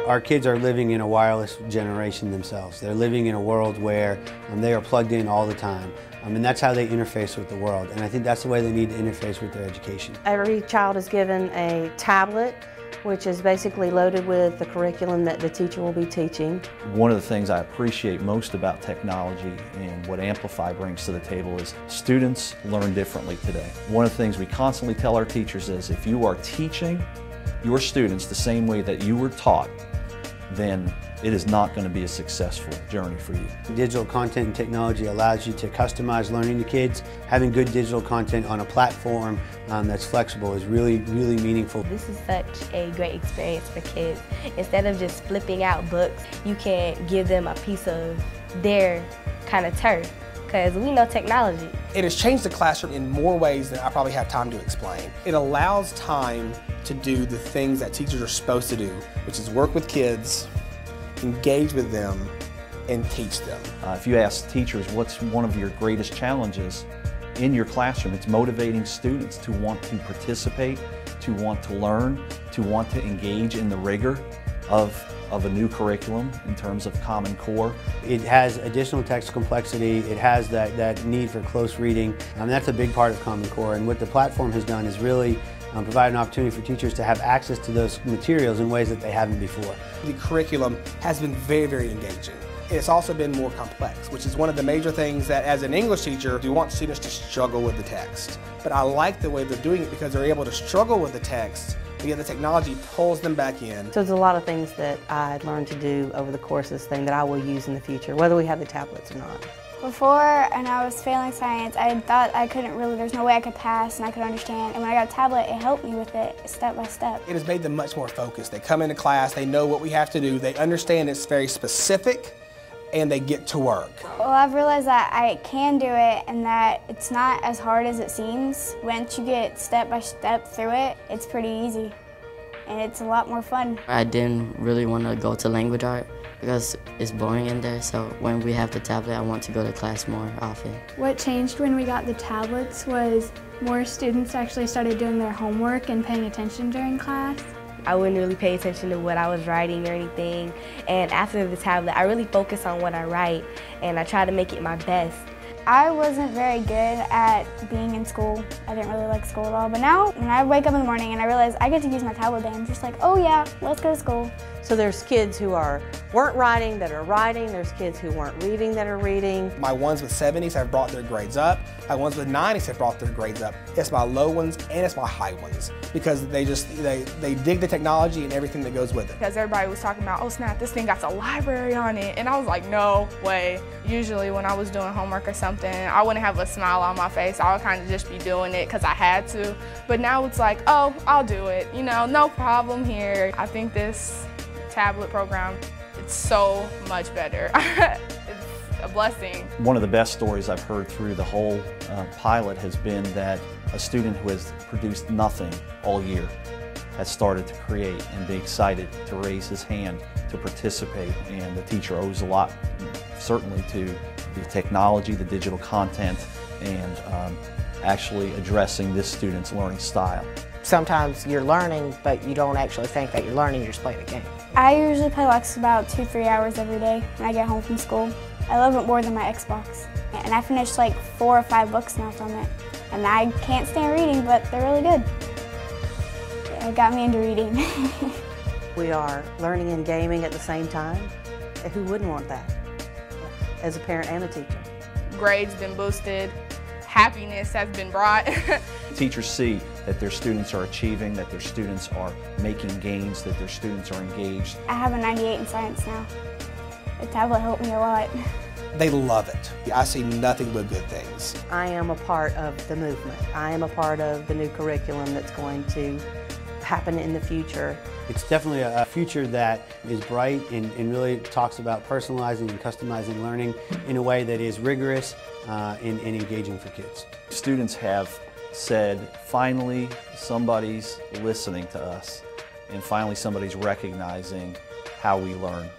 Our kids are living in a wireless generation themselves. They're living in a world where they are plugged in all the time. And that's how they interface with the world. And I think that's the way they need to interface with their education. Every child is given a tablet, which is basically loaded with the curriculum that the teacher will be teaching. One of the things I appreciate most about technology and what Amplify brings to the table is students learn differently today. One of the things we constantly tell our teachers is if you are teaching your students the same way that you were taught, then it is not going to be a successful journey for you. Digital content and technology allows you to customize learning to kids. Having good digital content on a platform that's flexible is really, really meaningful. This is such a great experience for kids. Instead of just flipping out books, you can give them a piece of their kind of turf, because we know technology. It has changed the classroom in more ways than I probably have time to explain. It allows time to do the things that teachers are supposed to do, which is work with kids, engage with them, and teach them. If you ask teachers what's one of your greatest challenges in your classroom, it's motivating students to want to participate, to want to learn, to want to engage in the rigor of a new curriculum in terms of Common Core. It has additional text complexity, it has that need for close reading, and that's a big part of Common Core. And what the platform has done is really provide an opportunity for teachers to have access to those materials in ways that they haven't before. The curriculum has been very, very engaging. It's also been more complex, which is one of the major things that as an English teacher, you want students to struggle with the text. But I like the way they're doing it because they're able to struggle with the text, but yet the technology pulls them back in. So there's a lot of things that I learned to do over the course of this thing that I will use in the future, whether we have the tablets or not. Before, and I was failing science, I thought I couldn't really, there's no way I could pass and I could understand. And when I got a tablet, it helped me with it step by step. It has made them much more focused. They come into class, they know what we have to do, they understand it's very specific, and they get to work. Well, I've realized that I can do it and that it's not as hard as it seems. Once you get step by step through it, it's pretty easy. And it's a lot more fun. I didn't really want to go to language art because it's boring in there, so when we have the tablet, I want to go to class more often. What changed when we got the tablets was more students actually started doing their homework and paying attention during class. I wouldn't really pay attention to what I was writing or anything, and after the tablet, I really focus on what I write, and I try to make it my best. I wasn't very good at being in school. I didn't really like school at all, but now when I wake up in the morning and I realize I get to use my tablet, I'm just like, oh yeah, let's go to school. So there's kids who weren't writing that are writing, there's kids who weren't reading that are reading. My ones with 70s have brought their grades up. My ones with 90s have brought their grades up. It's my low ones and it's my high ones because they dig the technology and everything that goes with it. Because everybody was talking about, oh snap, this thing got a library on it. And I was like, no way. Usually when I was doing homework or something, I wouldn't have a smile on my face. I would kind of just be doing it because I had to. But now it's like, oh, I'll do it. You know, no problem here. I think this tablet program, it's so much better. It's a blessing. One of the best stories I've heard through the whole pilot has been that a student who has produced nothing all year has started to create and be excited to raise his hand to participate, and the teacher owes a lot certainly to the technology, the digital content, and actually addressing this student's learning style. Sometimes you're learning, but you don't actually think that you're learning, you're just playing a game. I usually play Lex about 2-3 hours every day when I get home from school. I love it more than my Xbox. And I finished like 4 or 5 books now from it. And I can't stand reading, but they're really good. It got me into reading. We are learning and gaming at the same time. Who wouldn't want that as a parent and a teacher? Grades been boosted, happiness has been brought. Teachers see that their students are achieving, that their students are making gains, that their students are engaged. I have a 98 in science now. The tablet helped me a lot. They love it. I see nothing but good things. I am a part of the movement. I am a part of the new curriculum that's going to happen in the future. It's definitely a future that is bright and really talks about personalizing and customizing learning in a way that is rigorous and engaging for kids. Students have said, finally somebody's listening to us, and finally somebody's recognizing how we learn.